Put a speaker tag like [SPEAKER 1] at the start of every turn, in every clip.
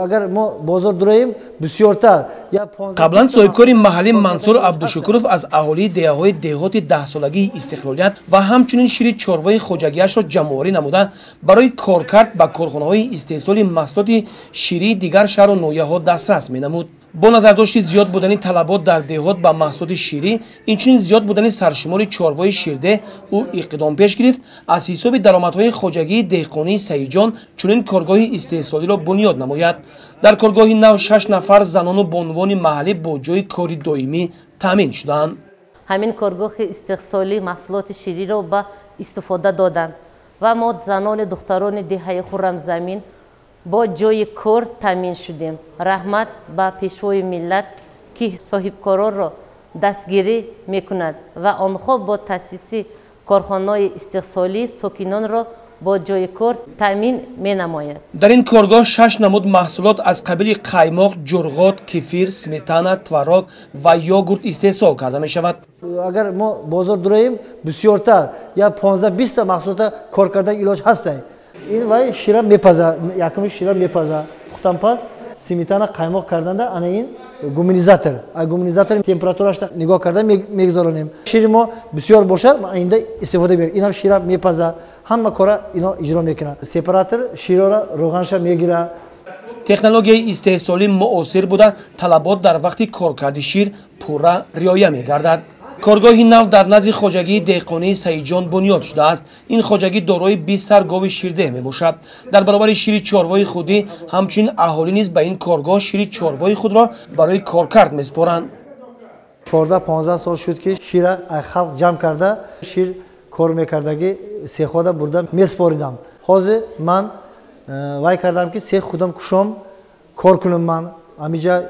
[SPEAKER 1] اگر ما بازار داریم بسیارتر یا
[SPEAKER 2] قبلا صاحبکار محلی منصور عبدالشکورов از اهالی دیههای دهات 10 سالگی استقلالیت و همچنین شیر چاروای خوجگیش را جمع‌آوری نموده برای کارکرد به کارخانه‌های استحصال محصولات شیری دیگر شهر و ناحیه‌ها دسترس می‌نمود. با نظرداشت زیاد بودن طلبات در دهات به محصولات شیری، اینچنین زیاد بودن سرشمار چاروای شیرده، او اقدام پیش گرفت از حساب درآمدهای خوجگی دهقانی سعیدجان چنین کارگاه استحصالی را بنیاد نماید. در کارگاه نو 6 نفر زنان و بانوان محلی با جای کاری دائمی تامین شدند.
[SPEAKER 3] همین کارگاه استحصالی محصولات شیری را به استفاده دادند و ما زنان دختران دهه خرمزمین با جای کار تامین شدیم. رحمت به پیشوای ملت که صاحبکاران را دستگیری میکند و آنها با تأسیس کارخانه‌های استحصالی ساکنان را با جای کار تامین مینماید.
[SPEAKER 2] در این کارگاه 6 نمود محصولات از قبیل قایماق، جرغات، کفیر، سمتانا، تواروگ و یاگورت استحصال کرده می شود.
[SPEAKER 1] اگر ما بازار داریم بسیارتر یا 15-20 تا محصولات کار کردن علاج هسته. این وای شیره میپزه، یکمش شیره میپزه. خودم پس سمتانا قایماق کردن ده انا این گومینیزاتور. گومینیزاتور تمپراتورش نگاه کردن میگذارونیم. شیر ما بسیار باشه ما اینجا استفاده میکنیم. اینم شیره میپزه. همه کارا اینا اجرا میکنه. سپراتور شیر را روغنش میگیره.
[SPEAKER 2] تکنولوژی استحصالی معاصر بوده طلبات در وقت کارکرد شیر پورا رعایت میگردد. کارگاه نو در نزد خوجگی دهقانی سعیدجان بنیاد شده است. این خوجگی دارای 20 سر گاو شیرده می باشد. در برابر شیر چاروای خودی همچنین اهالی نیز به این کارگاه شیر چاروای خود را برای کارکرد میسپارند.
[SPEAKER 1] 14-15 سال شد که شیر خلق جمع کرده شیر کار میکردگی سه خود بردم میسپاریدم. حاضر من وای کردم که سه خودم کشم کار کنم. من همینجا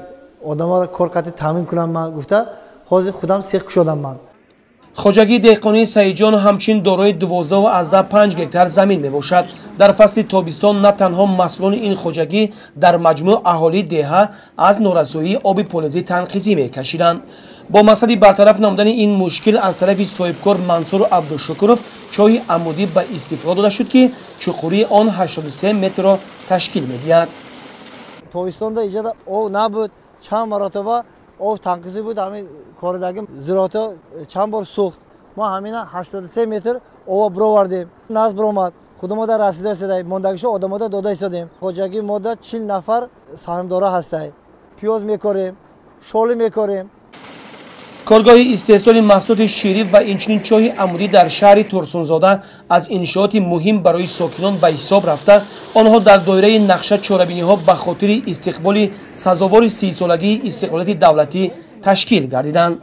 [SPEAKER 1] آدما کار قطعی تامین کنم. من گفته حاضر خودم سیخ شدم. من
[SPEAKER 2] خوجگی دهقانی سعیدجان همچنین دارای 12.5 هکتار زمین می باشد. در فصل تابستان نه تنها مسئولان این خوجگی در مجموع اهالی دهه از نارسایی آب پلیزی تنقیزی می کشیدند. با مقصد برطرف نمودن این مشکل از طرف صاحبکار منصور عبدالشکورov چای عمودی به استفاده داده شد که چقوری آن 83 متر را تشکیل می دهد.
[SPEAKER 1] تابستان اینجا آب نبود، چند مرتبه آب تنقیزی بود. همین کاردگی زراعت چند بار سوخت. ما همین 83 متر آب برآوردیم. ناز برآمد. خودمون در رسیده استادیم. ماندگیشو آدم‌ها داده استادیم. خوجگی ما 40 نفر سهامدار هستیم. پیاز میکاریم، شالی میکاریم.
[SPEAKER 2] کارگاه استحصال محصولات شیری و اینچنین چای عمودی در شهر ترسونزاده از انشاءات مهم برای ساکنان به حساب رفته. آنها در دایره نقشه چهاربینی ها به خاطر استقبال سزاوار 30 سالگی استقلالیت دولتی تشکیل گردیدند.